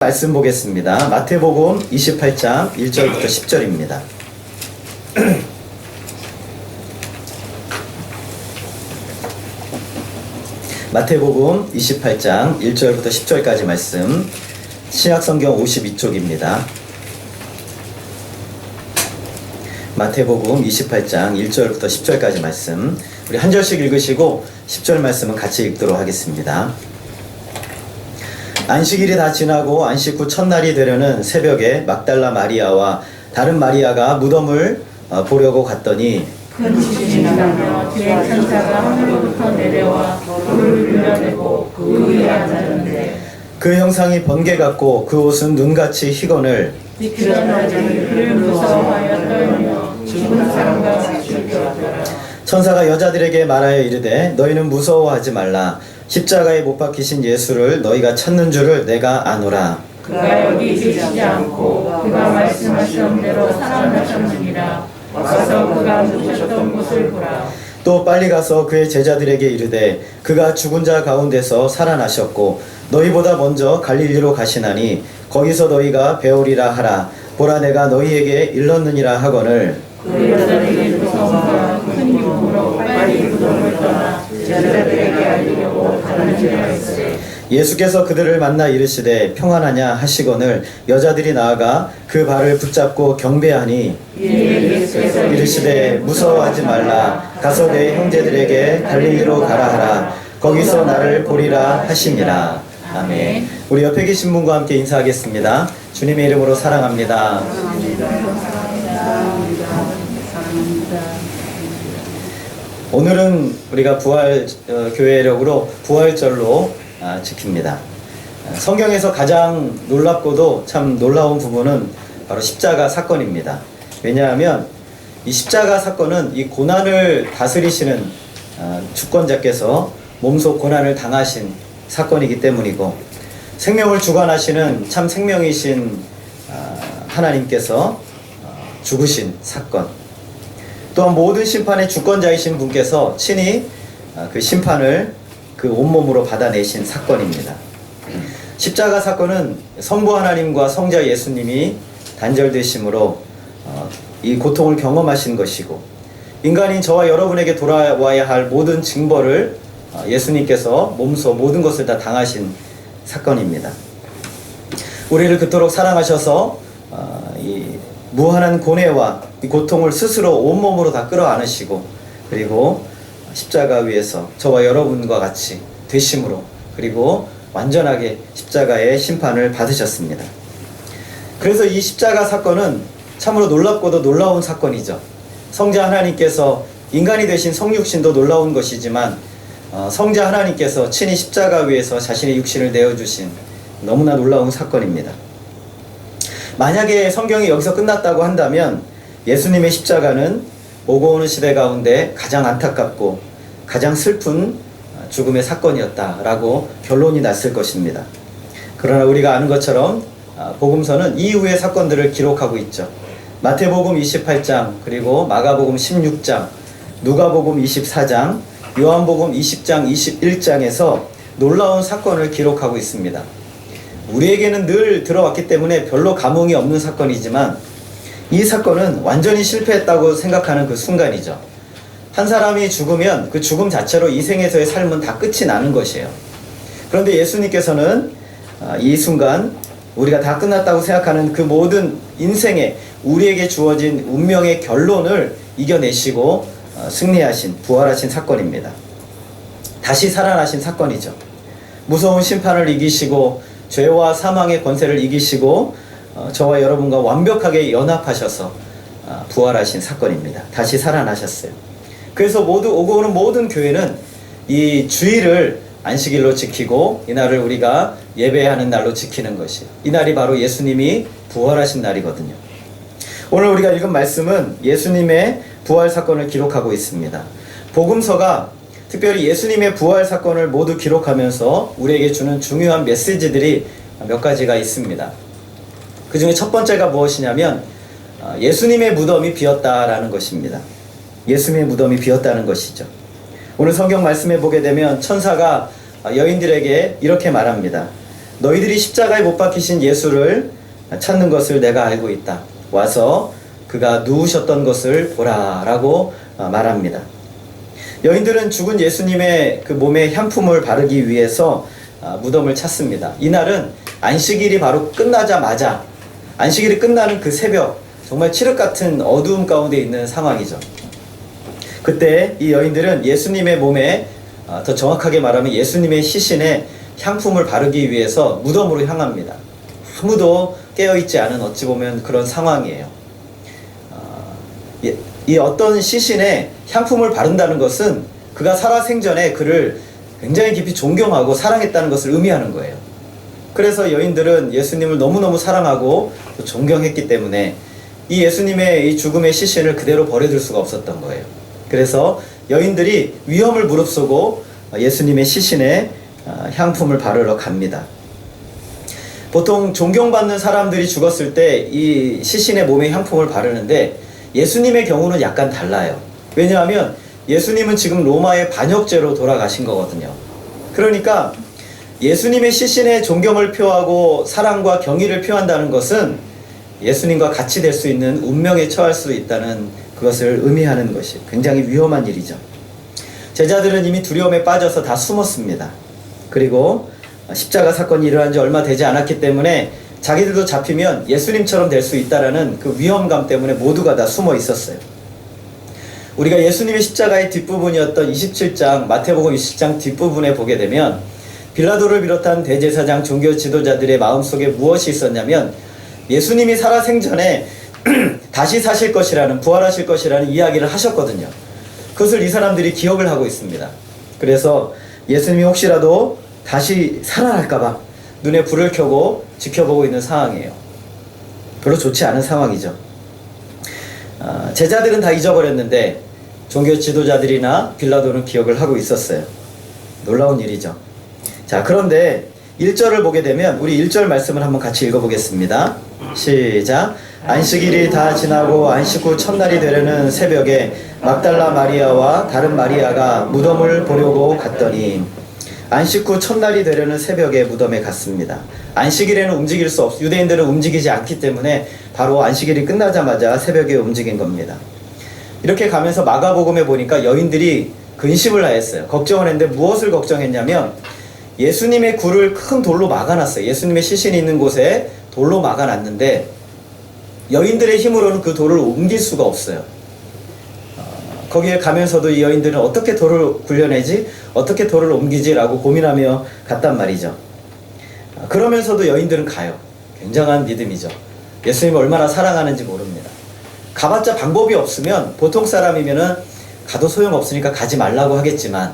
말씀 보겠습니다. 마태복음 28장 1절부터 10절입니다. 마태복음 28장 1절부터 10절까지 말씀, 신약성경 52쪽입니다. 마태복음 28장 1절부터 10절까지 말씀, 우리 한 절씩 읽으시고 10절 말씀은 같이 읽도록 하겠습니다. 안식일이 다 지나고 안식 후 첫날이 되려는 새벽에 막달라 마리아와 다른 마리아가 무덤을 보려고 갔더니 큰 빛이 지나가며 주의 천사가 하늘로부터 내려와 돌을 빌려내고 그 위에 앉았는데 그 형상이 번개 같고 그 옷은 눈같이 희건을 일어나자기를 무서워하여 떨며 죽은 사람과 같이 되었더라. 천사가 여자들에게 말하여 이르되 너희는 무서워하지 말라. 십자가에 못 박히신 예수를 너희가 찾는 줄을 내가 아노라. 그가 여기 계시지 않고 그가 말씀하신 대로 살아나셨느니라. 와서 그가 누우셨던 곳을 보라. 또 빨리 가서 그의 제자들에게 이르되 그가 죽은 자 가운데서 살아나셨고 너희보다 먼저 갈릴리로 가시나니 거기서 너희가 배우리라 하라. 보라 내가 너희에게 일렀느니라 하거늘 그 여자들이 무서움과 큰 기쁨으로 빨리 무덤을 떠나 제자들에게 알리려고 가는 길에 있으되 예수께서 그들을 만나 이르시되 평안하냐 하시거늘 여자들이 나아가 그 발을 붙잡고 경배하니 예수께서 이르시되 무서워하지 말라. 가서 내 형제들에게 갈릴리로 가라 하라. 거기서 나를 보리라 하시니라. 아멘. 우리 옆에 계신 분과 함께 인사하겠습니다. 주님의 이름으로 사랑합니다. 오늘은 우리가 부활 교회력으로 부활절로 지킵니다. 성경에서 가장 놀랍고도 참 놀라운 부분은 바로 십자가 사건입니다. 왜냐하면 이 십자가 사건은 이 고난을 다스리시는 주권자께서 몸소 고난을 당하신 사건이기 때문이고, 생명을 주관하시는 참 생명이신 하나님께서 죽으신 사건, 또한 모든 심판의 주권자이신 분께서 친히 그 심판을 그 온몸으로 받아내신 사건입니다. 십자가 사건은 성부 하나님과 성자 예수님이 단절되심으로 이 고통을 경험하신 것이고, 인간인 저와 여러분에게 돌아와야 할 모든 징벌을 예수님께서 몸소 모든 것을 다 당하신 사건입니다. 우리를 그토록 사랑하셔서 이 무한한 고뇌와 이 고통을 스스로 온몸으로 다 끌어안으시고, 그리고 십자가 위에서 저와 여러분과 같이 되심으로, 그리고 완전하게 십자가의 심판을 받으셨습니다. 그래서 이 십자가 사건은 참으로 놀랍고도 놀라운 사건이죠. 성자 하나님께서 인간이 되신 성육신도 놀라운 것이지만 성자 하나님께서 친히 십자가 위에서 자신의 육신을 내어주신 너무나 놀라운 사건입니다. 만약에 성경이 여기서 끝났다고 한다면 예수님의 십자가는 오고 오는 시대 가운데 가장 안타깝고 가장 슬픈 죽음의 사건이었다라고 결론이 났을 것입니다. 그러나 우리가 아는 것처럼 복음서는 이후의 사건들을 기록하고 있죠. 마태복음 28장, 그리고 마가복음 16장, 누가복음 24장, 요한복음 20장, 21장에서 놀라운 사건을 기록하고 있습니다. 우리에게는 늘 들어왔기 때문에 별로 감흥이 없는 사건이지만 이 사건은 완전히 실패했다고 생각하는 그 순간이죠. 한 사람이 죽으면 그 죽음 자체로 이 생에서의 삶은 다 끝이 나는 것이에요. 그런데 예수님께서는 이 순간 우리가 다 끝났다고 생각하는 그 모든 인생에 우리에게 주어진 운명의 결론을 이겨내시고 승리하신, 부활하신 사건입니다. 다시 살아나신 사건이죠. 무서운 심판을 이기시고 죄와 사망의 권세를 이기시고 저와 여러분과 완벽하게 연합하셔서 부활하신 사건입니다. 다시 살아나셨어요. 그래서 오고 오는 모든 교회는 이 주일을 안식일로 지키고 이날을 우리가 예배하는 날로 지키는 것이에요. 이날이 바로 예수님이 부활하신 날이거든요. 오늘 우리가 읽은 말씀은 예수님의 부활 사건을 기록하고 있습니다. 복음서가 특별히 예수님의 부활 사건을 모두 기록하면서 우리에게 주는 중요한 메시지들이 몇 가지가 있습니다. 그 중에 첫 번째가 무엇이냐면 예수님의 무덤이 비었다라는 것입니다. 예수님의 무덤이 비었다는 것이죠. 오늘 성경 말씀에 보게 되면 천사가 여인들에게 이렇게 말합니다. 너희들이 십자가에 못 박히신 예수를 찾는 것을 내가 알고 있다. 와서 그가 누우셨던 것을 보라 라고 말합니다. 여인들은 죽은 예수님의 그 몸에 향품을 바르기 위해서 무덤을 찾습니다. 이날은 안식일이 바로 끝나자마자, 안식일이 끝나는 그 새벽, 정말 칠흑 같은 어두움 가운데 있는 상황이죠. 그때 이 여인들은 예수님의 몸에, 더 정확하게 말하면 예수님의 시신에 향품을 바르기 위해서 무덤으로 향합니다. 아무도 깨어있지 않은 어찌 보면 그런 상황이에요. 이 어떤 시신에 향품을 바른다는 것은 그가 살아생전에 그를 굉장히 깊이 존경하고 사랑했다는 것을 의미하는 거예요. 그래서 여인들은 예수님을 너무너무 사랑하고 또 존경했기 때문에 이 예수님의 이 죽음의 시신을 그대로 버려둘 수가 없었던 거예요. 그래서 여인들이 위험을 무릅쓰고 예수님의 시신에 향품을 바르러 갑니다. 보통 존경받는 사람들이 죽었을 때 이 시신의 몸에 향품을 바르는데 예수님의 경우는 약간 달라요. 왜냐하면 예수님은 지금 로마의 반역죄로 돌아가신 거거든요. 그러니까 예수님의 시신에 존경을 표하고 사랑과 경의를 표한다는 것은 예수님과 같이 될 수 있는 운명에 처할 수 있다는 그것을 의미하는 것이 굉장히 위험한 일이죠. 제자들은 이미 두려움에 빠져서 다 숨었습니다. 그리고 십자가 사건이 일어난 지 얼마 되지 않았기 때문에 자기들도 잡히면 예수님처럼 될 수 있다라는 그 위험감 때문에 모두가 다 숨어 있었어요. 우리가 예수님의 십자가의 뒷부분이었던 27장, 마태복음 27장 뒷부분에 보게 되면 빌라도를 비롯한 대제사장, 종교 지도자들의 마음속에 무엇이 있었냐면 예수님이 살아생전에 다시 사실 것이라는, 부활하실 것이라는 이야기를 하셨거든요. 그것을 이 사람들이 기억을 하고 있습니다. 그래서 예수님이 혹시라도 다시 살아날까봐 눈에 불을 켜고 지켜보고 있는 상황이에요. 별로 좋지 않은 상황이죠. 제자들은 다 잊어버렸는데 종교 지도자들이나 빌라도는 기억을 하고 있었어요. 놀라운 일이죠. 자, 그런데 1절을 보게 되면 우리 1절 말씀을 한번 같이 읽어보겠습니다. 시작. 안식일이 다 지나고 안식 후 첫날이 되려는 새벽에 막달라 마리아와 다른 마리아가 무덤을 보려고 갔더니, 안식 후 첫날이 되려는 새벽에 무덤에 갔습니다. 안식일에는 움직일 수 없, 유대인들은 움직이지 않기 때문에 바로 안식일이 끝나자마자 새벽에 움직인 겁니다. 이렇게 가면서 마가복음에 보니까 여인들이 근심을 하였어요. 걱정을 했는데 무엇을 걱정했냐면 예수님의 굴을 큰 돌로 막아놨어요. 예수님의 시신이 있는 곳에 돌로 막아놨는데 여인들의 힘으로는 그 돌을 옮길 수가 없어요. 거기에 가면서도 이 여인들은 어떻게 돌을 굴려내지? 어떻게 돌을 옮기지? 라고 고민하며 갔단 말이죠. 그러면서도 여인들은 가요. 굉장한 믿음이죠. 예수님을 얼마나 사랑하는지 모릅니다. 가봤자 방법이 없으면 보통 사람이면은 가도 소용없으니까 가지 말라고 하겠지만,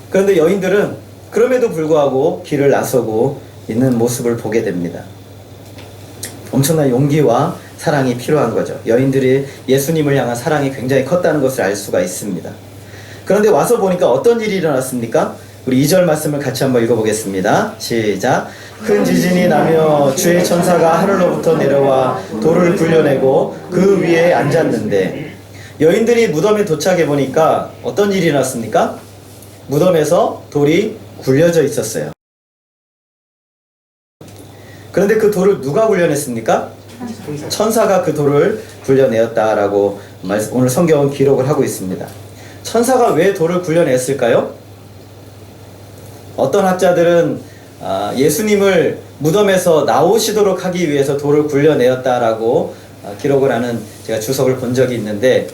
그런데 여인들은 그럼에도 불구하고 길을 나서고 있는 모습을 보게 됩니다. 엄청난 용기와 사랑이 필요한 거죠. 여인들이 예수님을 향한 사랑이 굉장히 컸다는 것을 알 수가 있습니다. 그런데 와서 보니까 어떤 일이 일어났습니까? 우리 2절 말씀을 같이 한번 읽어보겠습니다. 시작. 큰 지진이 나며 주의 천사가 하늘로부터 내려와 돌을 굴려내고 그 위에 앉았는데, 여인들이 무덤에 도착해 보니까 어떤 일이 일어났습니까? 무덤에서 돌이 굴려져 있었어요. 그런데 그 돌을 누가 굴려냈습니까? 천사가 그 돌을 굴려내었다라고 오늘 성경은 기록을 하고 있습니다. 천사가 왜 돌을 굴려냈을까요? 어떤 학자들은 예수님을 무덤에서 나오시도록 하기 위해서 돌을 굴려내었다라고 기록을 하는 제가 주석을 본 적이 있는데,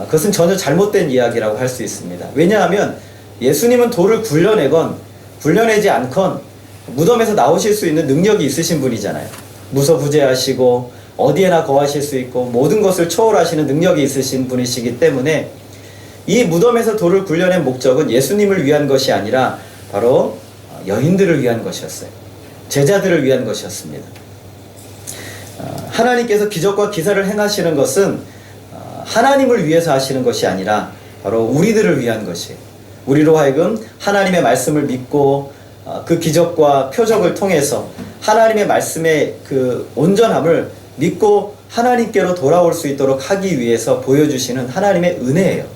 그것은 전혀 잘못된 이야기라고 할 수 있습니다. 왜냐하면 예수님은 돌을 굴려내건 굴려내지 않건 무덤에서 나오실 수 있는 능력이 있으신 분이잖아요. 무소부재하시고 어디에나 거하실 수 있고 모든 것을 초월하시는 능력이 있으신 분이시기 때문에 이 무덤에서 돌을 굴려낸 목적은 예수님을 위한 것이 아니라 바로 여인들을 위한 것이었어요. 제자들을 위한 것이었습니다. 하나님께서 기적과 기사를 행하시는 것은 하나님을 위해서 하시는 것이 아니라 바로 우리들을 위한 것이에요. 우리로 하여금 하나님의 말씀을 믿고 그 기적과 표적을 통해서 하나님의 말씀의 그 온전함을 믿고 하나님께로 돌아올 수 있도록 하기 위해서 보여주시는 하나님의 은혜예요.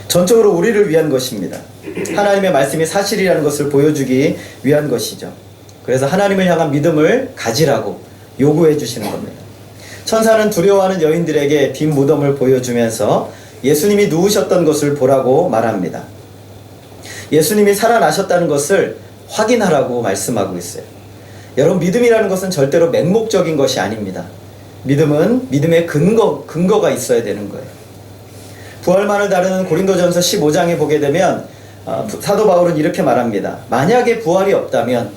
전적으로 우리를 위한 것입니다. 하나님의 말씀이 사실이라는 것을 보여주기 위한 것이죠. 그래서 하나님을 향한 믿음을 가지라고 요구해 주시는 겁니다. 천사는 두려워하는 여인들에게 빈 무덤을 보여주면서 예수님이 누우셨던 것을 보라고 말합니다. 예수님이 살아나셨다는 것을 확인하라고 말씀하고 있어요. 여러분, 믿음이라는 것은 절대로 맹목적인 것이 아닙니다. 믿음은 믿음의 근거가 있어야 되는 거예요. 부활만을 다루는 고린도전서 15장에 보게 되면 사도 바울은 이렇게 말합니다. 만약에 부활이 없다면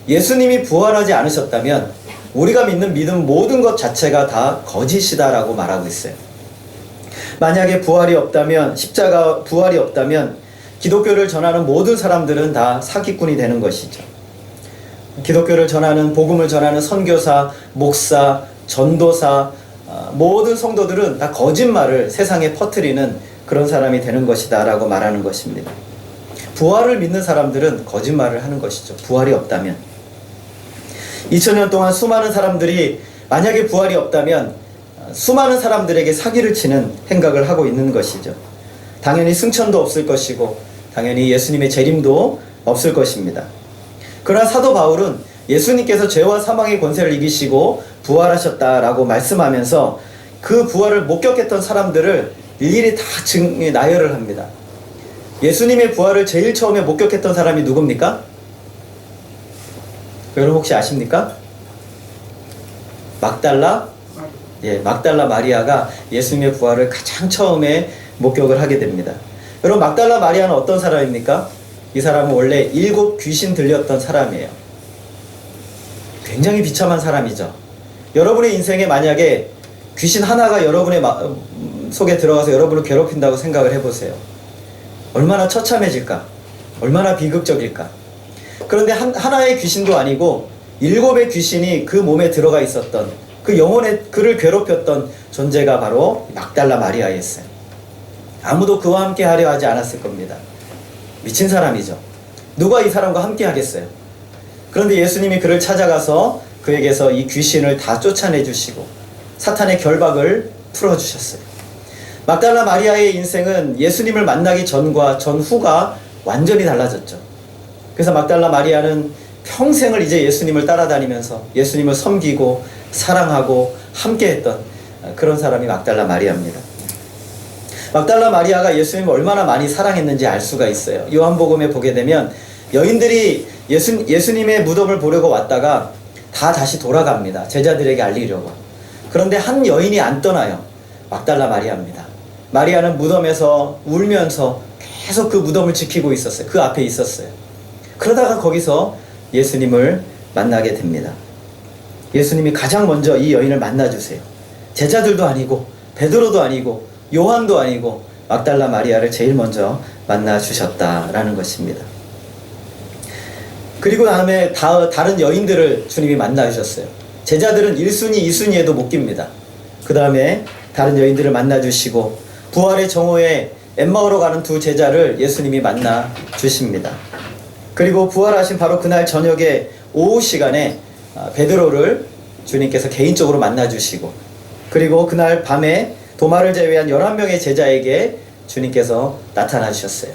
예수님이 부활하지 않으셨다면 우리가 믿는 믿음 모든 것 자체가 다 거짓이다라고 말하고 있어요. 만약에 부활이 없다면, 십자가 부활이 없다면 기독교를 전하는 모든 사람들은 다 사기꾼이 되는 것이죠. 기독교를 전하는, 복음을 전하는 선교사, 목사, 전도사, 모든 성도들은 다 거짓말을 세상에 퍼뜨리는 그런 사람이 되는 것이다 라고 말하는 것입니다. 부활을 믿는 사람들은 거짓말을 하는 것이죠. 부활이 없다면. 2000년 동안 수많은 사람들이 만약에 부활이 없다면 수많은 사람들에게 사기를 치는 행각을 하고 있는 것이죠. 당연히 승천도 없을 것이고 당연히 예수님의 재림도 없을 것입니다. 그러나 사도 바울은 예수님께서 죄와 사망의 권세를 이기시고 부활하셨다라고 말씀하면서 그 부활을 목격했던 사람들을 일일이 다 나열을 합니다. 예수님의 부활을 제일 처음에 목격했던 사람이 누굽니까? 여러분 혹시 아십니까? 막달라 마리아가 예수님의 부활을 가장 처음에 목격을 하게 됩니다. 여러분, 막달라 마리아는 어떤 사람입니까? 이 사람은 원래 7 귀신 들렸던 사람이에요. 굉장히 비참한 사람이죠. 여러분의 인생에 만약에 귀신 하나가 여러분의 속에 들어가서 여러분을 괴롭힌다고 생각을 해보세요. 얼마나 처참해질까? 얼마나 비극적일까? 그런데 하나의 귀신도 아니고 7의 귀신이 그 몸에 들어가 있었던, 그 영혼에 그를 괴롭혔던 존재가 바로 막달라 마리아였어요. 아무도 그와 함께 하려 하지 않았을 겁니다. 미친 사람이죠. 누가 이 사람과 함께 하겠어요? 그런데 예수님이 그를 찾아가서 그에게서 이 귀신을 다 쫓아내 주시고 사탄의 결박을 풀어주셨어요. 막달라 마리아의 인생은 예수님을 만나기 전과 전후가 완전히 달라졌죠. 그래서 막달라 마리아는 평생을 이제 예수님을 따라다니면서 예수님을 섬기고 사랑하고 함께했던 그런 사람이 막달라 마리아입니다. 막달라 마리아가 예수님을 얼마나 많이 사랑했는지 알 수가 있어요. 요한복음에 보게 되면 여인들이 예수님의 무덤을 보려고 왔다가 다 다시 돌아갑니다. 제자들에게 알리려고. 그런데 한 여인이 안 떠나요. 막달라 마리아입니다. 마리아는 무덤에서 울면서 계속 그 무덤을 지키고 있었어요. 그 앞에 있었어요. 그러다가 거기서 예수님을 만나게 됩니다. 예수님이 가장 먼저 이 여인을 만나주세요. 제자들도 아니고 베드로도 아니고 요한도 아니고 막달라 마리아를 제일 먼저 만나주셨다라는 것입니다. 그리고 다음에 다른 여인들을 주님이 만나주셨어요. 제자들은 1순위, 2순위에도 못 깁니다. 그 다음에 다른 여인들을 만나주시고 부활의 정오에 엠마오로 가는 2 제자를 예수님이 만나주십니다. 그리고 부활하신 바로 그날 저녁에 오후 시간에 베드로를 주님께서 개인적으로 만나주시고, 그리고 그날 밤에 도마를 제외한 11명의 제자에게 주님께서 나타나 주셨어요.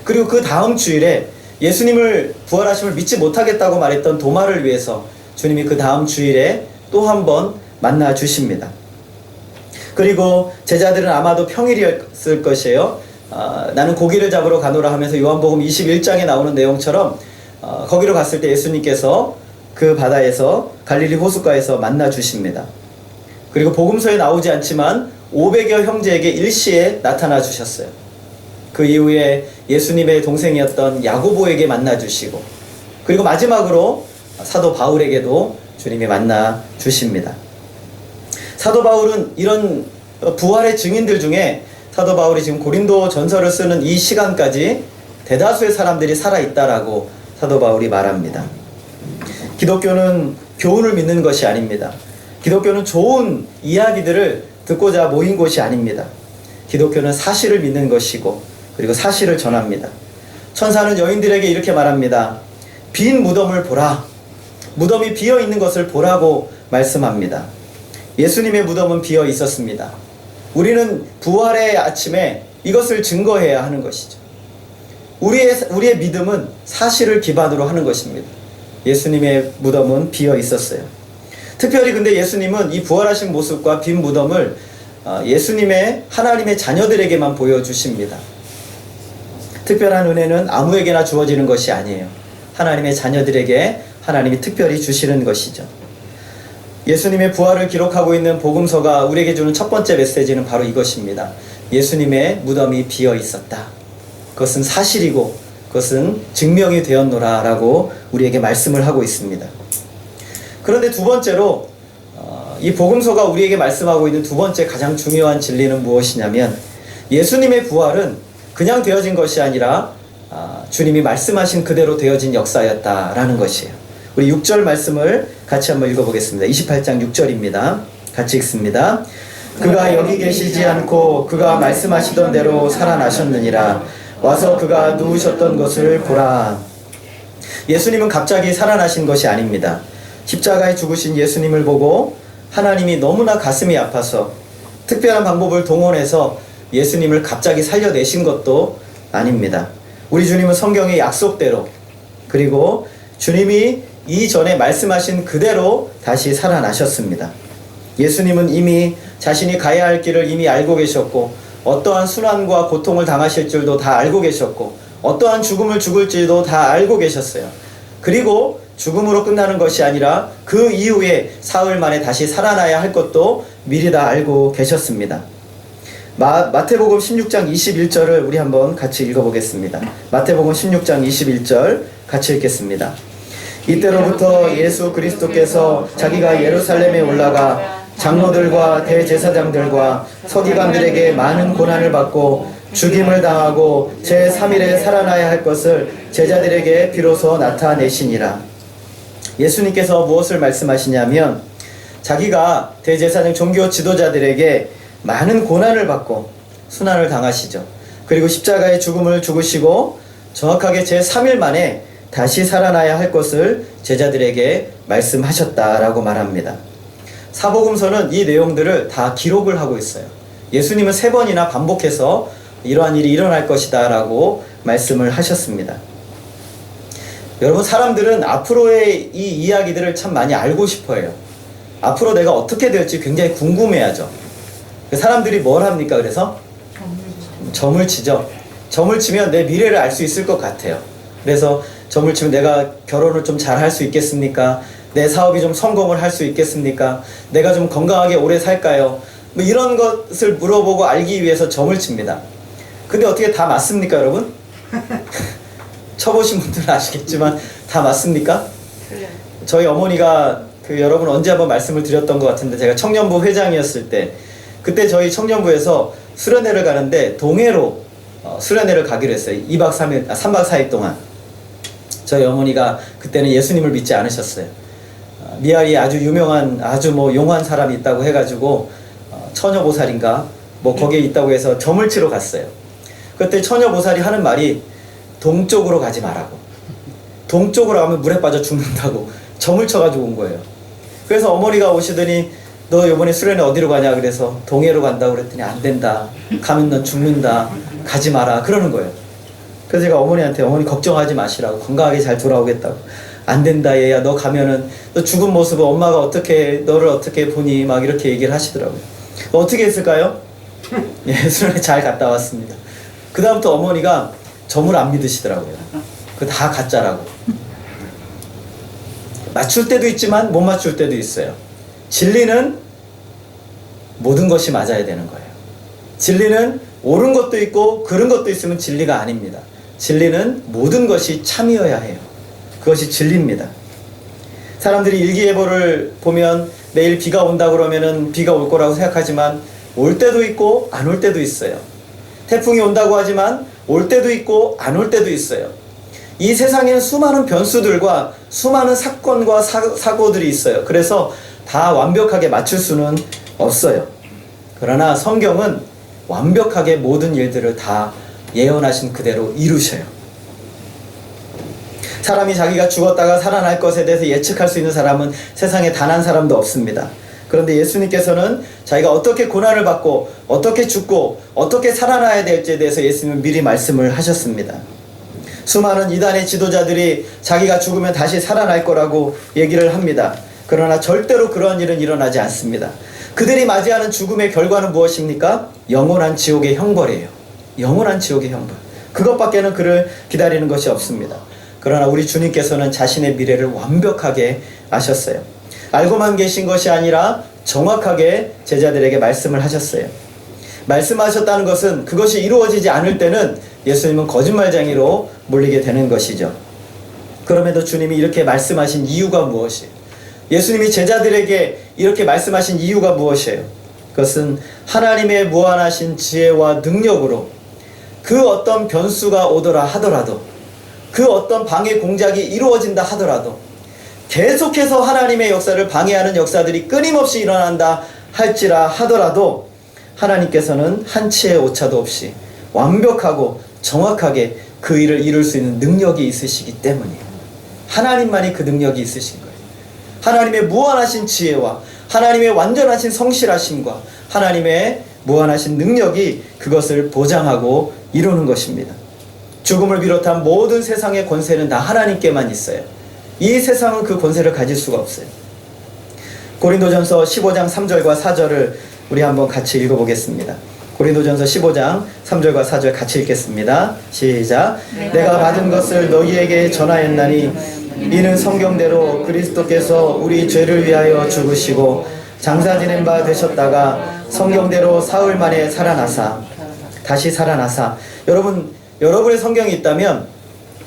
그리고 그 다음 주일에 예수님을 부활하심을 믿지 못하겠다고 말했던 도마를 위해서 주님이 그 다음 주일에 또 한 번 만나 주십니다. 그리고 제자들은 아마도 평일이었을 것이에요. 나는 고기를 잡으러 가노라 하면서 요한복음 21장에 나오는 내용처럼 거기로 갔을 때 예수님께서 그 바다에서 갈릴리 호숫가에서 만나 주십니다. 그리고 복음서에 나오지 않지만 500여 형제에게 일시에 나타나 주셨어요. 그 이후에 예수님의 동생이었던 야고보에게 만나 주시고, 그리고 마지막으로 사도 바울에게도 주님이 만나 주십니다. 사도 바울은 이런 부활의 증인들 중에 사도 바울이 지금 고린도 전서를 쓰는 이 시간까지 대다수의 사람들이 살아있다라고 사도 바울이 말합니다. 기독교는 교훈을 믿는 것이 아닙니다. 기독교는 좋은 이야기들을 듣고자 모인 곳이 아닙니다. 기독교는 사실을 믿는 것이고 그리고 사실을 전합니다. 천사는 여인들에게 이렇게 말합니다. 빈 무덤을 보라. 무덤이 비어 있는 것을 보라고 말씀합니다. 예수님의 무덤은 비어 있었습니다. 우리는 부활의 아침에 이것을 증거해야 하는 것이죠. 우리의 믿음은 사실을 기반으로 하는 것입니다. 예수님의 무덤은 비어 있었어요. 특별히 근데 예수님은 이 부활하신 모습과 빈 무덤을 예수님의 하나님의 자녀들에게만 보여주십니다. 특별한 은혜는 아무에게나 주어지는 것이 아니에요. 하나님의 자녀들에게 하나님이 특별히 주시는 것이죠. 예수님의 부활을 기록하고 있는 복음서가 우리에게 주는 첫 번째 메시지는 바로 이것입니다. 예수님의 무덤이 비어 있었다. 그것은 사실이고 그것은 증명이 되었노라 라고 우리에게 말씀을 하고 있습니다. 그런데 두 번째로 이 복음서가 우리에게 말씀하고 있는 두 번째 가장 중요한 진리는 무엇이냐면 예수님의 부활은 그냥 되어진 것이 아니라 주님이 말씀하신 그대로 되어진 역사였다라는 것이에요. 우리 6절 말씀을 같이 한번 읽어보겠습니다. 28장 6절입니다. 같이 읽습니다. 그가 여기 계시지 않고 그가 말씀하시던 대로 살아나셨느니라. 와서 그가 누우셨던 것을 보라. 예수님은 갑자기 살아나신 것이 아닙니다. 십자가에 죽으신 예수님을 보고 하나님이 너무나 가슴이 아파서 특별한 방법을 동원해서 예수님을 갑자기 살려내신 것도 아닙니다. 우리 주님은 성경의 약속대로 그리고 주님이 이전에 말씀하신 그대로 다시 살아나셨습니다. 예수님은 이미 자신이 가야 할 길을 이미 알고 계셨고 어떠한 순환과 고통을 당하실 줄도 다 알고 계셨고 어떠한 죽음을 죽을지도 다 알고 계셨어요. 그리고 죽음으로 끝나는 것이 아니라 그 이후에 사흘 만에 다시 살아나야 할 것도 미리 다 알고 계셨습니다. 마태복음 16장 21절을 우리 한번 같이 읽어보겠습니다. 마태복음 16장 21절 같이 읽겠습니다. 이때로부터 예수 그리스도께서 자기가 예루살렘에 올라가 장로들과 대제사장들과 서기관들에게 많은 고난을 받고 죽임을 당하고 제3일에 살아나야 할 것을 제자들에게 비로소 나타내시니라. 예수님께서 무엇을 말씀하시냐면 자기가 대제사장 종교 지도자들에게 많은 고난을 받고 순환을 당하시죠. 그리고 십자가의 죽음을 죽으시고 정확하게 제3일 만에 다시 살아나야 할 것을 제자들에게 말씀하셨다라고 말합니다. 사복음서는 이 내용들을 다 기록을 하고 있어요. 예수님은 3번이나 반복해서 이러한 일이 일어날 것이다 라고 말씀을 하셨습니다. 여러분, 사람들은 앞으로의 이 이야기들을 참 많이 알고 싶어 해요. 앞으로 내가 어떻게 될지 굉장히 궁금해하죠. 사람들이 뭘 합니까? 그래서 점을 치죠. 점을 치면 내 미래를 알 수 있을 것 같아요. 그래서 점을 치면 내가 결혼을 좀 잘 할 수 있겠습니까? 내 사업이 좀 성공을 할 수 있겠습니까? 내가 좀 건강하게 오래 살까요? 뭐 이런 것을 물어보고 알기 위해서 점을 칩니다. 근데 어떻게 다 맞습니까, 여러분? 쳐보신 분들은 아시겠지만 다 맞습니까? 저희 어머니가 여러분 언제 한번 말씀을 드렸던 것 같은데 제가 청년부 회장이었을 때 그때 저희 청년부에서 수련회를 가는데 동해로 수련회를 가기로 했어요. 3박 4일 동안. 저희 어머니가 그때는 예수님을 믿지 않으셨어요. 미아리에 아주 유명한 아주 용한 사람이 있다고 해가지고 처녀보살인가 거기에 있다고 해서 점을 치러 갔어요. 그때 처녀보살이 하는 말이 동쪽으로 가지 말라고. 동쪽으로 가면 물에 빠져 죽는다고 점을 쳐가지고 온 거예요. 그래서 어머니가 오시더니 너 이번에 수련회 어디로 가냐 그래서 동해로 간다고 그랬더니 안 된다. 가면 넌 죽는다. 가지 마라 그러는 거예요. 그래서 제가 어머니한테 어머니 걱정하지 마시라고 건강하게 잘 돌아오겠다고. 안 된다 얘야 너 가면은 너 죽은 모습을 엄마가 너를 어떻게 보니 막 이렇게 얘기를 하시더라고요. 어떻게 했을까요? 예, 수련회 잘 갔다 왔습니다. 그 다음부터 어머니가 점을 안 믿으시더라고요. 그거 다 가짜라고. 맞출 때도 있지만 못 맞출 때도 있어요. 진리는 모든 것이 맞아야 되는 거예요. 진리는 옳은 것도 있고 그른 것도 있으면 진리가 아닙니다. 진리는 모든 것이 참이어야 해요. 그것이 진리입니다. 사람들이 일기예보를 보면 내일 비가 온다 그러면은 비가 올 거라고 생각하지만 올 때도 있고 안 올 때도 있어요. 태풍이 온다고 하지만 올 때도 있고 안 올 때도 있어요. 이 세상에는 수많은 변수들과 수많은 사건과 사고들이 있어요. 그래서 다 완벽하게 맞출 수는 없어요. 그러나 성경은 완벽하게 모든 일들을 다 예언하신 그대로 이루셔요. 사람이 자기가 죽었다가 살아날 것에 대해서 예측할 수 있는 사람은 세상에 단 한 사람도 없습니다. 그런데 예수님께서는 자기가 어떻게 고난을 받고 어떻게 죽고 어떻게 살아나야 될지에 대해서 예수님은 미리 말씀을 하셨습니다. 수많은 이단의 지도자들이 자기가 죽으면 다시 살아날 거라고 얘기를 합니다. 그러나 절대로 그런 일은 일어나지 않습니다. 그들이 맞이하는 죽음의 결과는 무엇입니까? 영원한 지옥의 형벌이에요. 영원한 지옥의 형벌. 그것밖에는 그를 기다리는 것이 없습니다. 그러나 우리 주님께서는 자신의 미래를 완벽하게 아셨어요. 알고만 계신 것이 아니라 정확하게 제자들에게 말씀을 하셨어요. 말씀하셨다는 것은 그것이 이루어지지 않을 때는 예수님은 거짓말쟁이로 몰리게 되는 것이죠. 그럼에도 주님이 이렇게 말씀하신 이유가 무엇이에요? 예수님이 제자들에게 이렇게 말씀하신 이유가 무엇이에요? 그것은 하나님의 무한하신 지혜와 능력으로 그 어떤 변수가 오더라 하더라도, 그 어떤 방해 공작이 이루어진다 하더라도, 계속해서 하나님의 역사를 방해하는 역사들이 끊임없이 일어난다 할지라 하더라도 하나님께서는 한치의 오차도 없이 완벽하고 정확하게 그 일을 이룰 수 있는 능력이 있으시기 때문이에요. 하나님만이 그 능력이 있으신 거예요. 하나님의 무한하신 지혜와 하나님의 완전하신 성실하심과 하나님의 무한하신 능력이 그것을 보장하고 이루는 것입니다. 죽음을 비롯한 모든 세상의 권세는 다 하나님께만 있어요. 이 세상은 그 권세를 가질 수가 없어요. 고린도전서 15장 3절과 4절을 우리 한번 같이 읽어보겠습니다. 고린도전서 15장 3절과 4절 같이 읽겠습니다. 시작. 내가 받은 것을 너희에게 전하였나니 이는 성경대로 그리스도께서 우리 죄를 위하여 죽으시고 장사 지낸 바 되셨다가 성경대로 사흘 만에 살아나사 다시 살아나사. 여러분의 성경이 있다면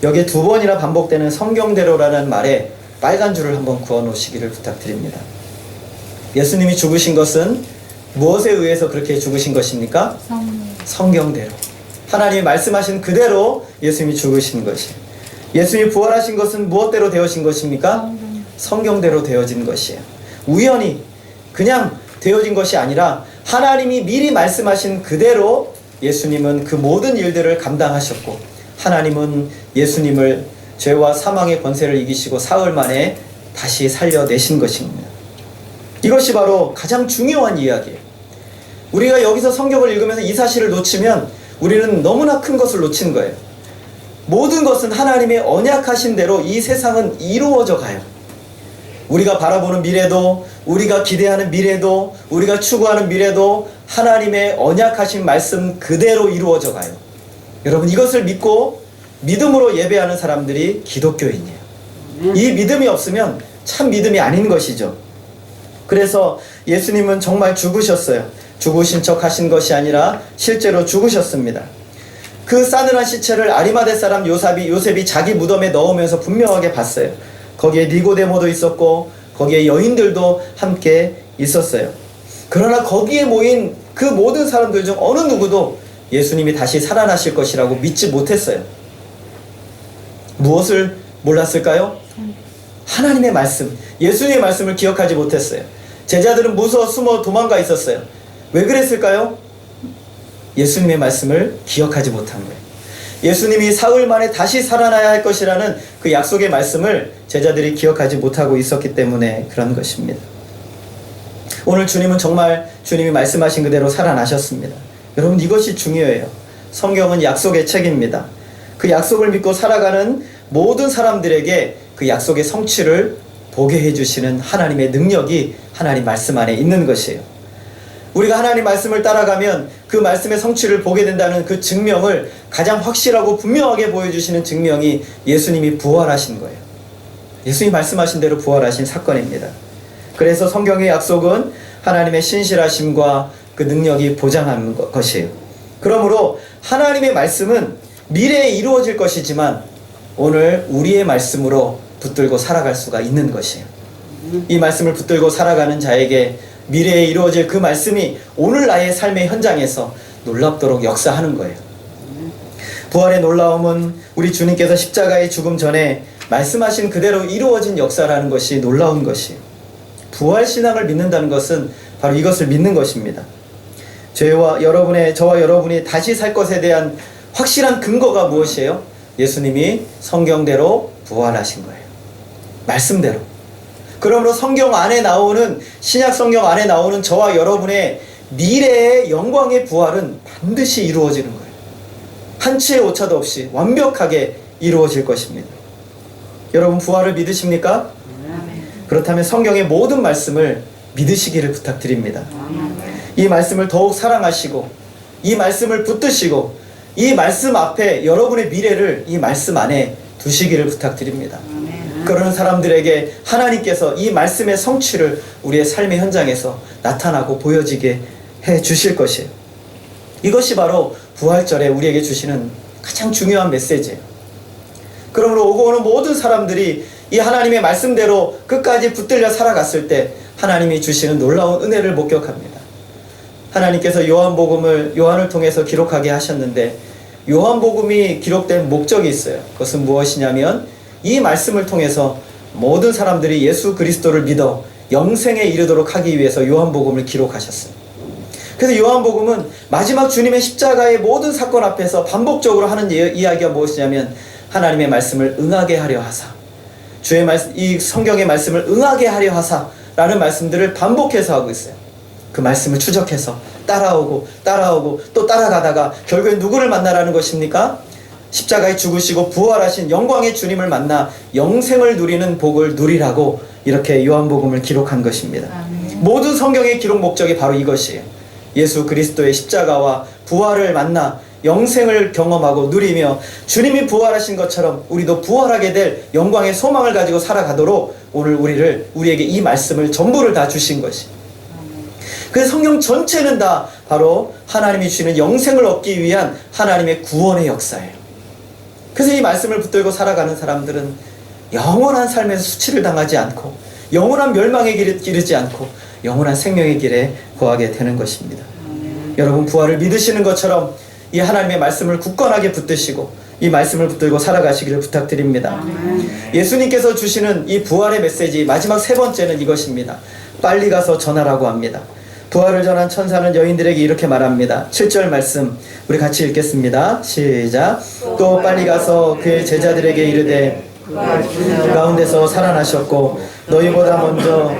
여기에 2번이나 반복되는 성경대로라는 말에 빨간 줄을 한번 그어 놓으시기를 부탁드립니다. 예수님이 죽으신 것은 무엇에 의해서 그렇게 죽으신 것입니까? 성경대로. 하나님이 말씀하신 그대로 예수님이 죽으신 것이에요. 예수님이 부활하신 것은 무엇대로 되어진 것입니까? 성경대로 되어진 것이에요. 우연히 그냥 되어진 것이 아니라 하나님이 미리 말씀하신 그대로 예수님은 그 모든 일들을 감당하셨고, 하나님은 예수님을 죄와 사망의 권세를 이기시고 사흘 만에 다시 살려내신 것입니다. 이것이 바로 가장 중요한 이야기예요. 우리가 여기서 성경을 읽으면서 이 사실을 놓치면 우리는 너무나 큰 것을 놓친 거예요. 모든 것은 하나님의 언약하신 대로 이 세상은 이루어져 가요. 우리가 바라보는 미래도, 우리가 기대하는 미래도, 우리가 추구하는 미래도 하나님의 언약하신 말씀 그대로 이루어져 가요. 여러분, 이것을 믿고 믿음으로 예배하는 사람들이 기독교인이에요. 이 믿음이 없으면 참 믿음이 아닌 것이죠. 그래서 예수님은 정말 죽으셨어요. 죽으신 척 하신 것이 아니라 실제로 죽으셨습니다. 그 싸늘한 시체를 아리마대 사람 요셉이 자기 무덤에 넣으면서 분명하게 봤어요. 거기에 니고데모도 있었고 거기에 여인들도 함께 있었어요. 그러나 거기에 모인 그 모든 사람들 중 어느 누구도 예수님이 다시 살아나실 것이라고 믿지 못했어요. 무엇을 몰랐을까요? 하나님의 말씀, 예수님의 말씀을 기억하지 못했어요. 제자들은 무서워 숨어 도망가 있었어요. 왜 그랬을까요? 예수님의 말씀을 기억하지 못한 거예요. 예수님이 사흘 만에 다시 살아나야 할 것이라는 그 약속의 말씀을 제자들이 기억하지 못하고 있었기 때문에 그런 것입니다. 오늘 주님은 정말 주님이 말씀하신 그대로 살아나셨습니다. 여러분, 이것이 중요해요. 성경은 약속의 책입니다. 그 약속을 믿고 살아가는 모든 사람들에게 그 약속의 성취를 보게 해주시는 하나님의 능력이 하나님 말씀 안에 있는 것이에요. 우리가 하나님 말씀을 따라가면 그 말씀의 성취를 보게 된다는 그 증명을 가장 확실하고 분명하게 보여주시는 증명이 예수님이 부활하신 거예요. 예수님이 말씀하신 대로 부활하신 사건입니다. 그래서 성경의 약속은 하나님의 신실하심과 그 능력이 보장하는 것이에요. 그러므로 하나님의 말씀은 미래에 이루어질 것이지만 오늘 우리의 말씀으로 붙들고 살아갈 수가 있는 것이에요. 이 말씀을 붙들고 살아가는 자에게 미래에 이루어질 그 말씀이 오늘 나의 삶의 현장에서 놀랍도록 역사하는 거예요. 부활의 놀라움은 우리 주님께서 십자가의 죽음 전에 말씀하신 그대로 이루어진 역사라는 것이 놀라운 것이에요. 부활신앙을 믿는다는 것은 바로 이것을 믿는 것입니다. 저와 여러분이 다시 살 것에 대한 확실한 근거가 무엇이에요? 예수님이 성경대로 부활하신 거예요. 말씀대로. 그러므로 성경 안에 나오는, 신약 성경 안에 나오는 저와 여러분의 미래의 영광의 부활은 반드시 이루어지는 거예요. 한치의 오차도 없이 완벽하게 이루어질 것입니다. 여러분 부활을 믿으십니까? 그렇다면 성경의 모든 말씀을 믿으시기를 부탁드립니다. 이 말씀을 더욱 사랑하시고 이 말씀을 붙드시고 이 말씀 앞에 여러분의 미래를 이 말씀 안에 두시기를 부탁드립니다. 그러는 사람들에게 하나님께서 이 말씀의 성취를 우리의 삶의 현장에서 나타나고 보여지게 해 주실 것이에요. 이것이 바로 부활절에 우리에게 주시는 가장 중요한 메시지예요. 그러므로 오고 오는 모든 사람들이 이 하나님의 말씀대로 끝까지 붙들려 살아갔을 때 하나님이 주시는 놀라운 은혜를 목격합니다. 하나님께서 요한을 통해서 기록하게 하셨는데 요한복음이 기록된 목적이 있어요. 그것은 무엇이냐면 이 말씀을 통해서 모든 사람들이 예수 그리스도를 믿어 영생에 이르도록 하기 위해서 요한복음을 기록하셨어요. 그래서 요한복음은 마지막 주님의 십자가의 모든 사건 앞에서 반복적으로 하는 이야기가 무엇이냐면 하나님의 말씀을 응하게 하려 하사, 주의 말씀, 이 성경의 말씀을 응하게 하려 하사 라는 말씀들을 반복해서 하고 있어요. 그 말씀을 추적해서 따라오고 또 따라가다가 결국엔 누구를 만나라는 것입니까? 십자가에 죽으시고 부활하신 영광의 주님을 만나 영생을 누리는 복을 누리라고 이렇게 요한복음을 기록한 것입니다. 모든 성경의 기록 목적이 바로 이것이에요. 예수 그리스도의 십자가와 부활을 만나 영생을 경험하고 누리며 주님이 부활하신 것처럼 우리도 부활하게 될 영광의 소망을 가지고 살아가도록 오늘 우리에게 이 말씀을 전부를 다 주신 것이. 그래서 성경 전체는 다 바로 하나님이 주시는 영생을 얻기 위한 하나님의 구원의 역사예요. 그래서 이 말씀을 붙들고 살아가는 사람들은 영원한 삶에서 수치를 당하지 않고 영원한 멸망의 길에 이르지 않고 영원한 생명의 길에 거하게 되는 것입니다. 여러분 부활을 믿으시는 것처럼 이 하나님의 말씀을 굳건하게 붙드시고 이 말씀을 붙들고 살아가시기를 부탁드립니다. 예수님께서 주시는 이 부활의 메시지 마지막 세 번째는 이것입니다. 빨리 가서 전하라고 합니다. 부활을 전한 천사는 여인들에게 이렇게 말합니다. 7절 말씀 우리 같이 읽겠습니다. 시작. 또 빨리 가서 그의 제자들에게 이르되 그 가운데서 살아나셨고 너희보다 먼저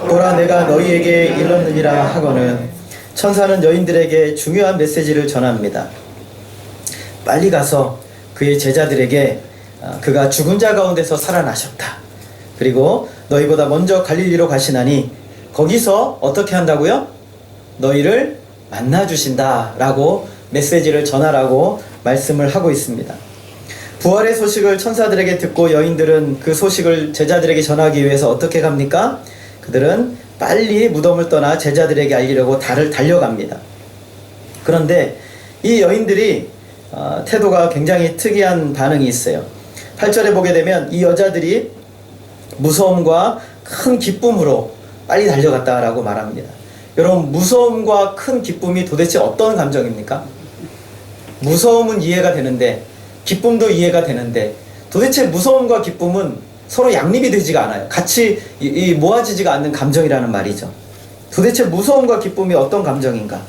보라 내가 너희에게 일렀느니라 하거늘 천사는 여인들에게 중요한 메시지를 전합니다. 빨리 가서 그의 제자들에게 그가 죽은 자 가운데서 살아나셨다. 그리고 너희보다 먼저 갈릴리로 가시나니 거기서 어떻게 한다고요? 너희를 만나주신다 라고 메시지를 전하라고 말씀을 하고 있습니다. 부활의 소식을 천사들에게 듣고 여인들은 그 소식을 제자들에게 전하기 위해서 어떻게 갑니까? 그들은 빨리 무덤을 떠나 제자들에게 알리려고 달려갑니다. 그런데 이 여인들이 태도가 굉장히 특이한 반응이 있어요. 8절에 보게 되면 이 여자들이 무서움과 큰 기쁨으로 빨리 달려갔다라고 말합니다. 여러분 무서움과 큰 기쁨이 도대체 어떤 감정입니까? 무서움은 이해가 되는데 기쁨도 이해가 되는데 도대체 무서움과 기쁨은 서로 양립이 되지가 않아요. 같이 모아지지가 않는 감정이라는 말이죠. 도대체 무서움과 기쁨이 어떤 감정인가?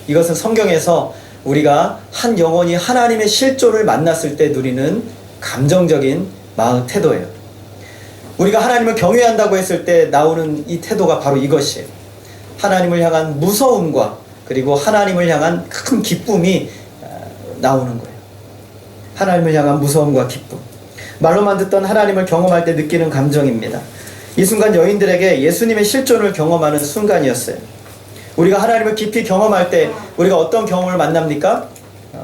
이것은 성경에서 우리가 한 영혼이 하나님의 실존을 만났을 때 누리는 감정적인 마음 태도예요. 우리가 하나님을 경외한다고 했을 때 나오는 이 태도가 바로 이것이에요. 하나님을 향한 무서움과 그리고 하나님을 향한 큰 기쁨이 나오는 거예요. 하나님을 향한 무서움과 기쁨. 말로만 듣던 하나님을 경험할 때 느끼는 감정입니다. 이 순간 여인들에게 예수님의 실존을 경험하는 순간이었어요. 우리가 하나님을 깊이 경험할 때 우리가 어떤 경험을 만납니까?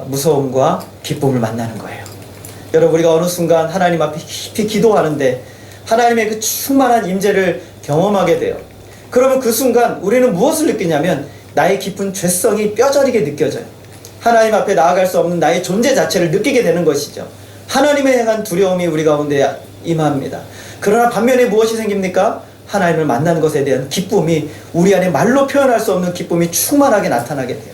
무서움과 기쁨을 만나는 거예요. 여러분 우리가 어느 순간 하나님 앞에 깊이 기도하는데 하나님의 그 충만한 임재를 경험하게 돼요. 그러면 그 순간 우리는 무엇을 느끼냐면 나의 깊은 죄성이 뼈저리게 느껴져요. 하나님 앞에 나아갈 수 없는 나의 존재 자체를 느끼게 되는 것이죠. 하나님에 향한 두려움이 우리 가운데 임합니다. 그러나 반면에 무엇이 생깁니까? 하나님을 만나는 것에 대한 기쁨이 우리 안에 말로 표현할 수 없는 기쁨이 충만하게 나타나게 돼요.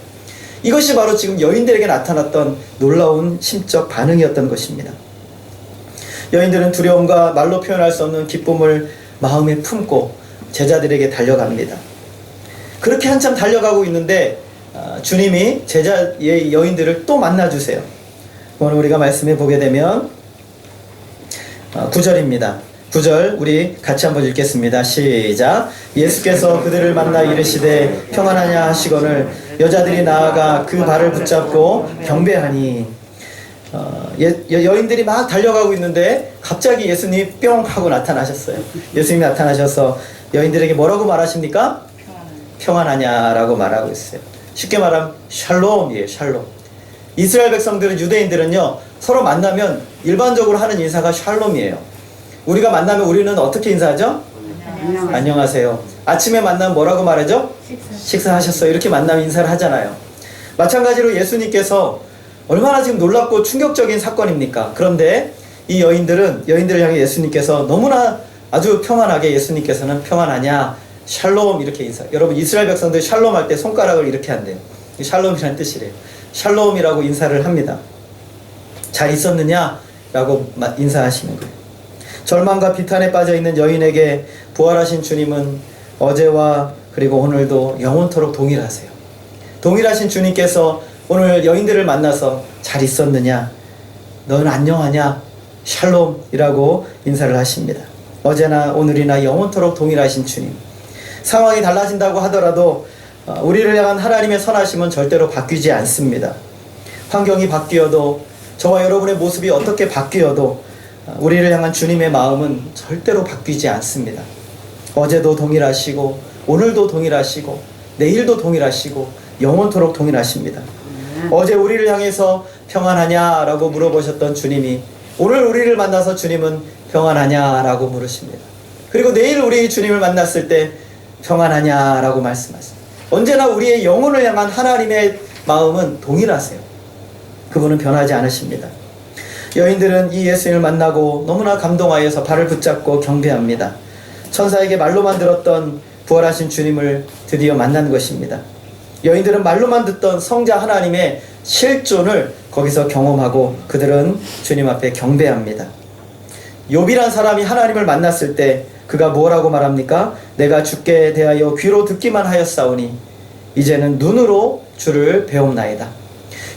이것이 바로 지금 여인들에게 나타났던 놀라운 심적 반응이었던 것입니다. 여인들은 두려움과 말로 표현할 수 없는 기쁨을 마음에 품고 제자들에게 달려갑니다. 그렇게 한참 달려가고 있는데 주님이 제자의 여인들을 또 만나주세요. 오늘 우리가 말씀해 보게 되면 9절입니다. 9절 우리 같이 한번 읽겠습니다. 시작. 예수께서 그들을 만나 이르시되 평안하냐 하시거늘 여자들이 나아가 그 발을 붙잡고 경배하니. 여인들이 막 달려가고 있는데 갑자기 예수님이 뿅 하고 나타나셨어요. 예수님이 나타나셔서 여인들에게 뭐라고 말하십니까? 평안하냐라고 말하고 있어요. 쉽게 말하면 샬롬이에요. 샬롬. 이스라엘 백성들은, 유대인들은요, 서로 만나면 일반적으로 하는 인사가 샬롬이에요. 우리가 만나면 우리는 어떻게 인사하죠? 안녕하세요. 아침에 만나면 뭐라고 말하죠? 식사하셨어요. 이렇게 만나면 인사를 하잖아요. 마찬가지로 예수님께서 얼마나 지금 놀랍고 충격적인 사건입니까? 그런데 이 여인들을 향해 예수님께서 너무나 아주 평안하게, 예수님께서는 평안하냐, 샬롬 이렇게 인사. 여러분, 이스라엘 백성들 샬롬 할 때 손가락을 이렇게 한대요. 샬롬이라는 뜻이래요. 샬롬이라고 인사를 합니다. 잘 있었느냐? 라고 인사하시는 거예요. 절망과 비탄에 빠져 있는 여인에게 부활하신 주님은 어제와 그리고 오늘도 영원토록 동일하세요. 동일하신 주님께서 오늘 여인들을 만나서 잘 있었느냐? 너는 안녕하냐? 샬롬이라고 인사를 하십니다. 어제나 오늘이나 영원토록 동일하신 주님. 상황이 달라진다고 하더라도 우리를 향한 하나님의 선하심은 절대로 바뀌지 않습니다. 환경이 바뀌어도, 저와 여러분의 모습이 어떻게 바뀌어도 우리를 향한 주님의 마음은 절대로 바뀌지 않습니다. 어제도 동일하시고 오늘도 동일하시고 내일도 동일하시고 영원토록 동일하십니다. 어제 우리를 향해서 평안하냐라고 물어보셨던 주님이 오늘 우리를 만나서 주님은 평안하냐라고 물으십니다. 그리고 내일 우리 주님을 만났을 때 평안하냐라고 말씀하십니다. 언제나 우리의 영혼을 향한 하나님의 마음은 동일하세요. 그분은 변하지 않으십니다. 여인들은 이 예수님을 만나고 너무나 감동하여서 발을 붙잡고 경배합니다. 천사에게 말로만 들었던 부활하신 주님을 드디어 만난 것입니다. 여인들은 말로만 듣던 성자 하나님의 실존을 거기서 경험하고 그들은 주님 앞에 경배합니다. 욥이란 사람이 하나님을 만났을 때 그가 뭐라고 말합니까? 내가 주께 대하여 귀로 듣기만 하였사오니 이제는 눈으로 주를 배움나이다.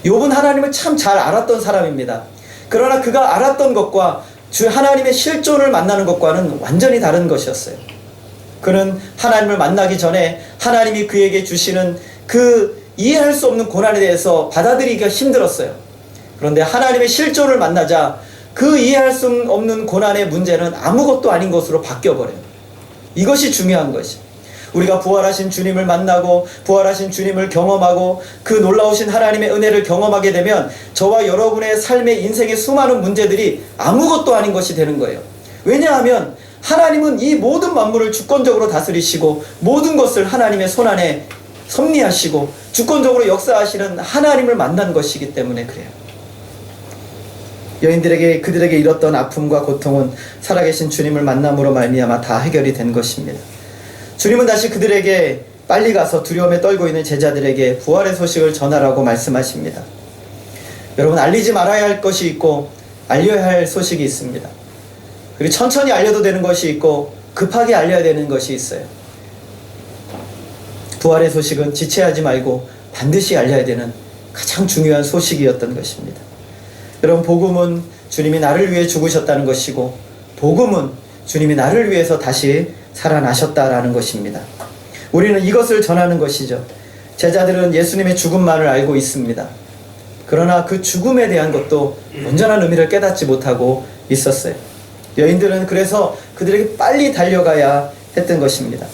욥은 하나님을 참 잘 알았던 사람입니다. 그러나 그가 알았던 것과 주 하나님의 실존을 만나는 것과는 완전히 다른 것이었어요. 그는 하나님을 만나기 전에 하나님이 그에게 주시는 그 이해할 수 없는 고난에 대해서 받아들이기가 힘들었어요. 그런데 하나님의 실존을 만나자 그 이해할 수 없는 고난의 문제는 아무것도 아닌 것으로 바뀌어버려요. 이것이 중요한 것이. 우리가 부활하신 주님을 만나고 부활하신 주님을 경험하고 그 놀라우신 하나님의 은혜를 경험하게 되면 저와 여러분의 삶의 인생의 수많은 문제들이 아무것도 아닌 것이 되는 거예요. 왜냐하면 하나님은 이 모든 만물을 주권적으로 다스리시고 모든 것을 하나님의 손안에 섭리하시고 주권적으로 역사하시는 하나님을 만난 것이기 때문에 그래요. 여인들에게 그들에게 일었던 아픔과 고통은 살아계신 주님을 만남으로 말미암아 다 해결이 된 것입니다. 주님은 다시 그들에게 빨리 가서 두려움에 떨고 있는 제자들에게 부활의 소식을 전하라고 말씀하십니다. 여러분, 알리지 말아야 할 것이 있고 알려야 할 소식이 있습니다. 그리고 천천히 알려도 되는 것이 있고 급하게 알려야 되는 것이 있어요. 부활의 소식은 지체하지 말고 반드시 알려야 되는 가장 중요한 소식이었던 것입니다. 여러분, 복음은 주님이 나를 위해 죽으셨다는 것이고 복음은 주님이 나를 위해서 다시 살아나셨다라는 것입니다. 우리는 이것을 전하는 것이죠. 제자들은 예수님의 죽음만을 알고 있습니다. 그러나 그 죽음에 대한 것도 온전한 의미를 깨닫지 못하고 있었어요. 여인들은 그래서 그들에게 빨리 달려가야 했던 것입니다.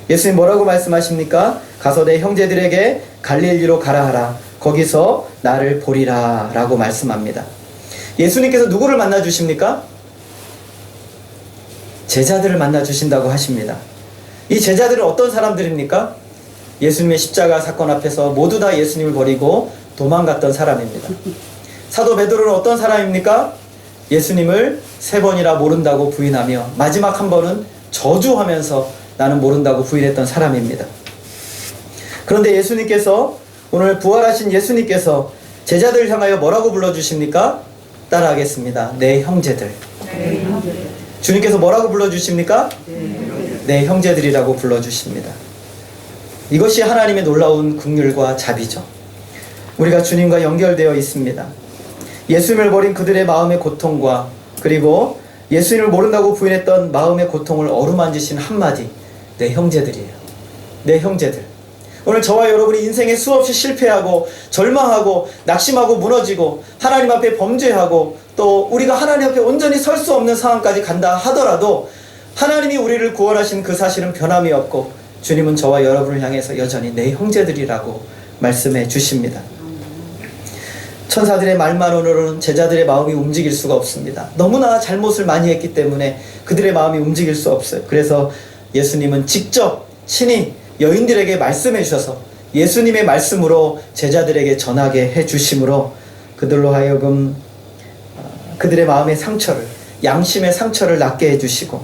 예수님 뭐라고 말씀하십니까? 가서 내 형제들에게 갈릴리로 가라 하라. 거기서 나를 보리라 라고 말씀합니다. 예수님께서 누구를 만나 주십니까? 제자들을 만나 주신다고 하십니다. 이 제자들은 어떤 사람들입니까? 예수님의 십자가 사건 앞에서 모두 다 예수님을 버리고 도망갔던 사람입니다. 사도 베드로는 어떤 사람입니까? 예수님을 3번이나 모른다고 부인하며 마지막 한 번은 저주하면서 나는 모른다고 부인했던 사람입니다. 그런데 예수님께서, 오늘 부활하신 예수님께서 제자들을 향하여 뭐라고 불러주십니까? 따라하겠습니다. 내 형제들. 네, 형제들. 주님께서 뭐라고 불러주십니까? 내 형제들이라고 불러주십니다. 이것이 하나님의 놀라운 긍휼과 자비죠. 우리가 주님과 연결되어 있습니다. 예수님을 버린 그들의 마음의 고통과 그리고 예수님을 모른다고 부인했던 마음의 고통을 어루만지신 한마디, 내 형제들이에요. 내 형제들. 오늘 저와 여러분이 인생에 수없이 실패하고 절망하고 낙심하고 무너지고 하나님 앞에 범죄하고 또 우리가 하나님 앞에 온전히 설 수 없는 상황까지 간다 하더라도 하나님이 우리를 구원하신 그 사실은 변함이 없고 주님은 저와 여러분을 향해서 여전히 내 형제들이라고 말씀해 주십니다. 천사들의 말만으로는 제자들의 마음이 움직일 수가 없습니다. 너무나 잘못을 많이 했기 때문에 그들의 마음이 움직일 수 없어요. 그래서 예수님은 직접 친히 여인들에게 말씀해 주셔서 예수님의 말씀으로 제자들에게 전하게 해 주심으로 그들로 하여금 그들의 마음의 상처를, 양심의 상처를 낫게 해 주시고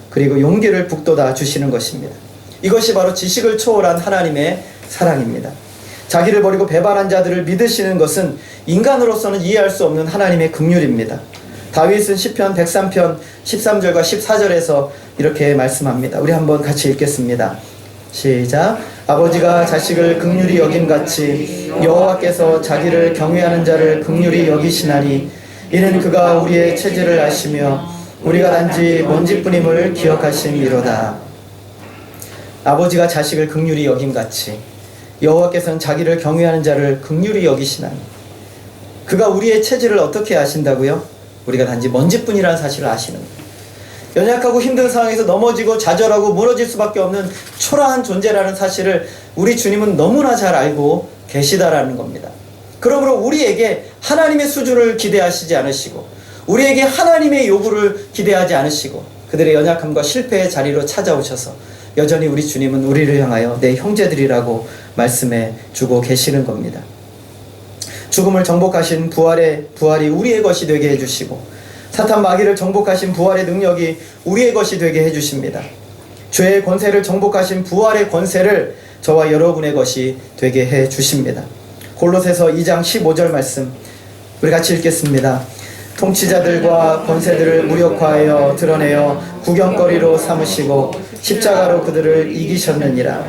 그리고 용기를 북돋아 주시는 것입니다. 이것이 바로 지식을 초월한 하나님의 사랑입니다. 자기를 버리고 배반한 자들을 믿으시는 것은 인간으로서는 이해할 수 없는 하나님의 긍휼입니다. 다윗은 시편 103편 13절과 14절에서 이렇게 말씀합니다. 우리 한번 같이 읽겠습니다. 시작. 아버지가 자식을 긍휼히 여김같이 여호와께서 자기를 경외하는 자를 긍휼히 여기시나니 이는 그가 우리의 체질을 아시며 우리가 단지 먼지뿐임을 기억하심이로다. 아버지가 자식을 긍휼히 여김같이 여호와께서는 자기를 경외하는 자를 긍휼히 여기시나니 그가 우리의 체질을 어떻게 아신다고요? 우리가 단지 먼지뿐이라는 사실을 아시는 거예요. 연약하고 힘든 상황에서 넘어지고 좌절하고 무너질 수밖에 없는 초라한 존재라는 사실을 우리 주님은 너무나 잘 알고 계시다라는 겁니다. 그러므로 우리에게 하나님의 수준을 기대하시지 않으시고 우리에게 하나님의 요구를 기대하지 않으시고 그들의 연약함과 실패의 자리로 찾아오셔서 여전히 우리 주님은 우리를 향하여 내 형제들이라고 말씀해 주고 계시는 겁니다. 죽음을 정복하신 부활이 우리의 것이 되게 해주시고 사탄 마귀를 정복하신 부활의 능력이 우리의 것이 되게 해주십니다. 죄의 권세를 정복하신 부활의 권세를 저와 여러분의 것이 되게 해주십니다. 골로새서 2장 15절 말씀 우리 같이 읽겠습니다. 통치자들과 권세들을 무력화하여 드러내어 구경거리로 삼으시고 십자가로 그들을 이기셨느니라.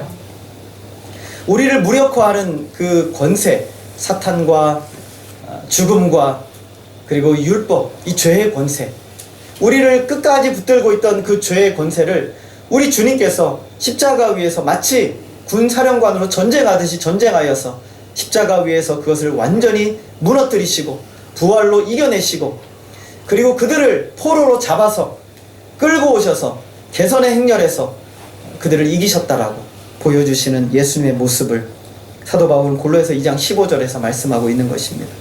우리를 무력화하는 그 권세, 사탄과 죽음과 그리고 율법, 이 죄의 권세, 우리를 끝까지 붙들고 있던 그 죄의 권세를 우리 주님께서 십자가 위에서 마치 군사령관으로 전쟁하듯이 전쟁하여서 십자가 위에서 그것을 완전히 무너뜨리시고 부활로 이겨내시고 그리고 그들을 포로로 잡아서 끌고 오셔서 개선의 행렬에서 그들을 이기셨다라고 보여주시는 예수님의 모습을 사도 바울은 골로새서 2장 15절에서 말씀하고 있는 것입니다.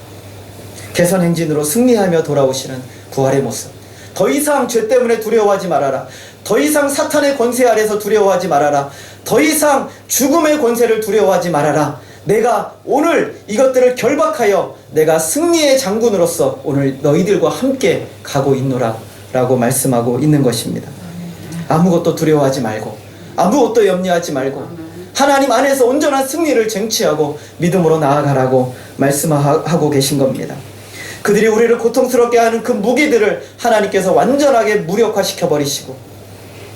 개선 행진으로 승리하며 돌아오시는 부활의 모습. 더 이상 죄 때문에 두려워하지 말아라. 더 이상 사탄의 권세 아래서 두려워하지 말아라. 더 이상 죽음의 권세를 두려워하지 말아라. 내가 오늘 이것들을 결박하여 내가 승리의 장군으로서 오늘 너희들과 함께 가고 있노라 라고 말씀하고 있는 것입니다. 아무것도 두려워하지 말고 아무것도 염려하지 말고 하나님 안에서 온전한 승리를 쟁취하고 믿음으로 나아가라고 말씀하고 계신 겁니다. 그들이 우리를 고통스럽게 하는 그 무기들을 하나님께서 완전하게 무력화시켜 버리시고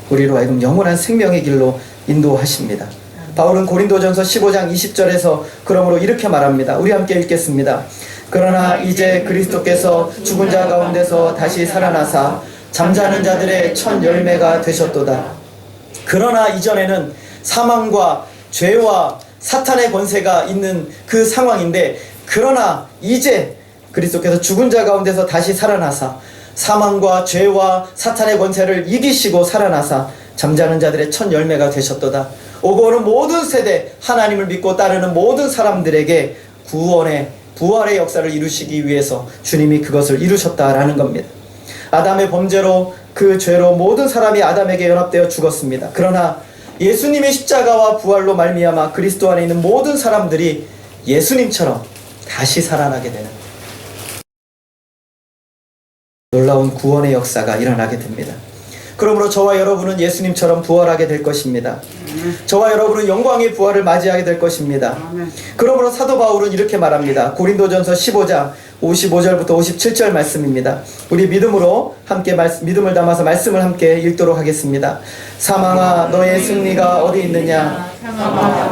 우리로 하여금 영원한 생명의 길로 인도하십니다. 바울은 고린도전서 15장 20절에서 그러므로 이렇게 말합니다. 우리 함께 읽겠습니다. 그러나 이제 그리스도께서 죽은 자 가운데서 다시 살아나사 잠자는 자들의 첫 열매가 되셨도다. 그러나 이전에는 사망과 죄와 사탄의 권세가 있는 그 상황인데 그러나 이제 그리스도께서 죽은 자 가운데서 다시 살아나사 사망과 죄와 사탄의 권세를 이기시고 살아나사 잠자는 자들의 첫 열매가 되셨도다. 오고 오는 모든 세대 하나님을 믿고 따르는 모든 사람들에게 구원의 부활의 역사를 이루시기 위해서 주님이 그것을 이루셨다라는 겁니다. 아담의 범죄로 그 죄로 모든 사람이 아담에게 연합되어 죽었습니다. 그러나 예수님의 십자가와 부활로 말미암아 그리스도 안에 있는 모든 사람들이 예수님처럼 다시 살아나게 되는 놀라운 구원의 역사가 일어나게 됩니다. 그러므로 저와 여러분은 예수님처럼 부활하게 될 것입니다. 저와 여러분은 영광의 부활을 맞이하게 될 것입니다. 그러므로 사도 바울은 이렇게 말합니다. 고린도전서 15장 55절부터 57절 말씀입니다. 우리 믿음으로 함께 믿음을 담아서 말씀을 함께 읽도록 하겠습니다. 사망아 너의 승리가 어디 있느냐?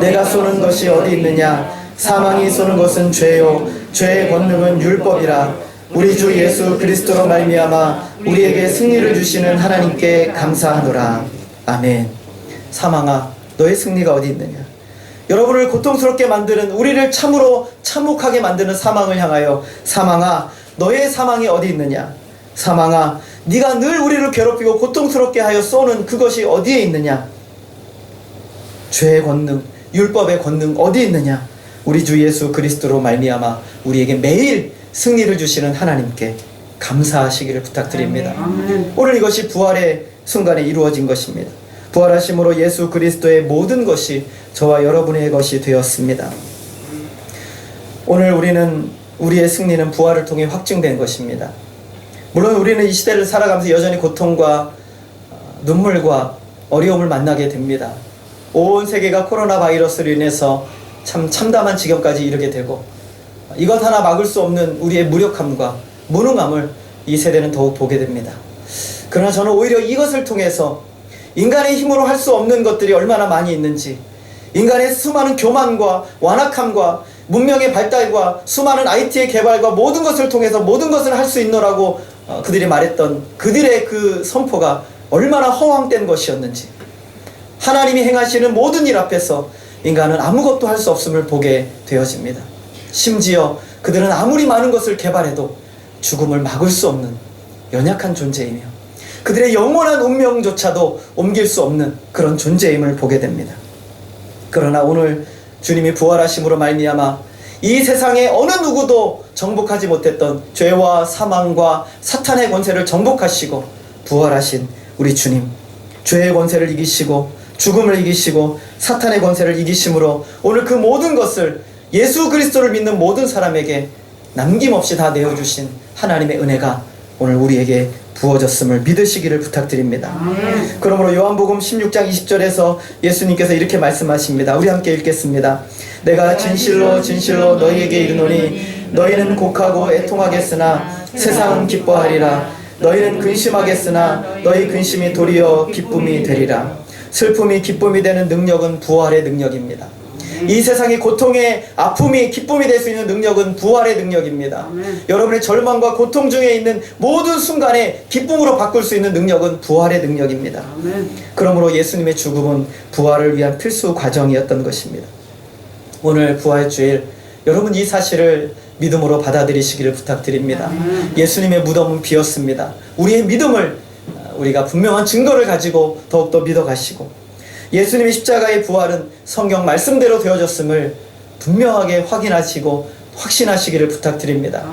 내가 쏘는 것이 어디 있느냐? 사망이 쏘는 것은 죄요 죄의 권능은 율법이라. 우리 주 예수 그리스도로 말미암아 우리에게 승리를 주시는 하나님께 감사하노라. 아멘. 사망아, 너의 승리가 어디 있느냐? 여러분을 고통스럽게 만드는, 우리를 참으로 참혹하게 만드는 사망을 향하여, 사망아, 너의 사망이 어디 있느냐? 사망아, 네가 늘 우리를 괴롭히고 고통스럽게 하여 쏘는 그것이 어디에 있느냐? 죄의 권능, 율법의 권능 어디 있느냐? 우리 주 예수 그리스도로 말미암아 우리에게 매일 승리를 주시는 하나님께 감사하시기를 부탁드립니다. 오늘 이것이 부활의 순간에 이루어진 것입니다. 부활하심으로 예수 그리스도의 모든 것이 저와 여러분의 것이 되었습니다. 오늘 우리의 승리는 부활을 통해 확증된 것입니다. 물론 우리는 이 시대를 살아가면서 여전히 고통과 눈물과 어려움을 만나게 됩니다. 온 세계가 코로나 바이러스로 인해서 참 참담한 지경까지 이르게 되고, 이것 하나 막을 수 없는 우리의 무력함과 무능함을 이 세대는 더욱 보게 됩니다. 그러나 저는 오히려 이것을 통해서 인간의 힘으로 할 수 없는 것들이 얼마나 많이 있는지, 인간의 수많은 교만과 완악함과 문명의 발달과 수많은 IT의 개발과 모든 것을 통해서 모든 것을 할 수 있노라고 그들이 말했던 그들의 그 선포가 얼마나 허황된 것이었는지, 하나님이 행하시는 모든 일 앞에서 인간은 아무것도 할 수 없음을 보게 되어집니다. 심지어 그들은 아무리 많은 것을 개발해도 죽음을 막을 수 없는 연약한 존재이며 그들의 영원한 운명조차도 옮길 수 없는 그런 존재임을 보게 됩니다. 그러나 오늘 주님이 부활하심으로 말미암아 이 세상에 어느 누구도 정복하지 못했던 죄와 사망과 사탄의 권세를 정복하시고 부활하신 우리 주님, 죄의 권세를 이기시고 죽음을 이기시고 사탄의 권세를 이기심으로 오늘 그 모든 것을 예수 그리스도를 믿는 모든 사람에게 남김없이 다 내어주신 하나님의 은혜가 오늘 우리에게 부어졌음을 믿으시기를 부탁드립니다. 그러므로 요한복음 16장 20절에서 예수님께서 이렇게 말씀하십니다. 우리 함께 읽겠습니다. 내가 진실로 진실로 너희에게 이르노니 너희는 곡하고 애통하겠으나 세상은 기뻐하리라. 너희는 근심하겠으나 너희 근심이 도리어 기쁨이 되리라. 슬픔이 기쁨이 되는 능력은 부활의 능력입니다. 이 세상의 고통의 아픔이 기쁨이 될 수 있는 능력은 부활의 능력입니다. 여러분의 절망과 고통 중에 있는 모든 순간에 기쁨으로 바꿀 수 있는 능력은 부활의 능력입니다. 그러므로 예수님의 죽음은 부활을 위한 필수 과정이었던 것입니다. 오늘 부활 주일 여러분 이 사실을 믿음으로 받아들이시기를 부탁드립니다. 예수님의 무덤은 비었습니다. 우리의 믿음을 우리가 분명한 증거를 가지고 더욱더 믿어가시고, 예수님의 십자가의 부활은 성경 말씀대로 되어졌음을 분명하게 확인하시고 확신하시기를 부탁드립니다.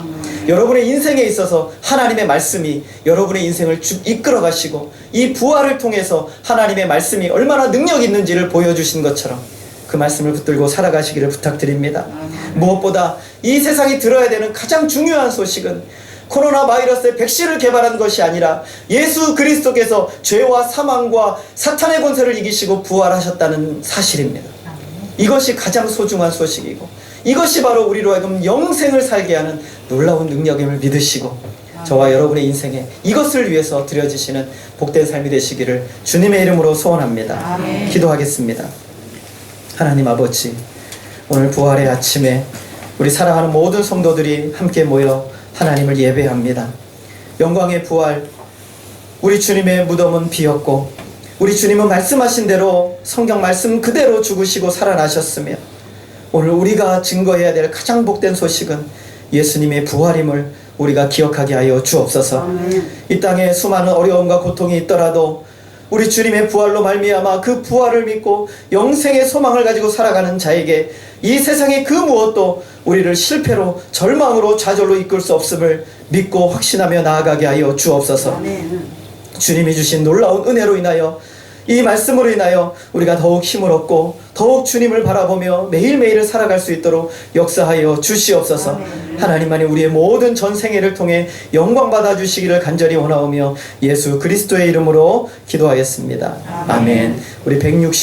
여러분의 인생에 있어서 하나님의 말씀이 여러분의 인생을 이끌어 가시고 이 부활을 통해서 하나님의 말씀이 얼마나 능력 있는지를 보여주신 것처럼 그 말씀을 붙들고 살아가시기를 부탁드립니다. 무엇보다 이 세상이 들어야 되는 가장 중요한 소식은 코로나 바이러스의 백신을 개발한 것이 아니라 예수 그리스도께서 죄와 사망과 사탄의 권세를 이기시고 부활하셨다는 사실입니다. 이것이 가장 소중한 소식이고 이것이 바로 우리로 하여금 영생을 살게 하는 놀라운 능력임을 믿으시고 저와 여러분의 인생에 이것을 위해서 드려지시는 복된 삶이 되시기를 주님의 이름으로 소원합니다. 기도하겠습니다. 하나님 아버지, 오늘 부활의 아침에 우리 사랑하는 모든 성도들이 함께 모여 하나님을 예배합니다. 영광의 부활, 우리 주님의 무덤은 비었고 우리 주님은 말씀하신 대로 성경 말씀 그대로 죽으시고 살아나셨으며 오늘 우리가 증거해야 될 가장 복된 소식은 예수님의 부활임을 우리가 기억하게 하여 주옵소서. 이 땅에 수많은 어려움과 고통이 있더라도 우리 주님의 부활로 말미암아 그 부활을 믿고 영생의 소망을 가지고 살아가는 자에게 이 세상의 그 무엇도 우리를 실패로 절망으로 좌절로 이끌 수 없음을 믿고 확신하며 나아가게 하여 주옵소서. 주님이 주신 놀라운 은혜로 인하여 이 말씀으로 인하여 우리가 더욱 힘을 얻고 더욱 주님을 바라보며 매일매일을 살아갈 수 있도록 역사하여 주시옵소서. 하나님만이 우리의 모든 전생애를 통해 영광 받아 주시기를 간절히 원하오며 예수 그리스도의 이름으로 기도하였습니다. 아멘. 우리 160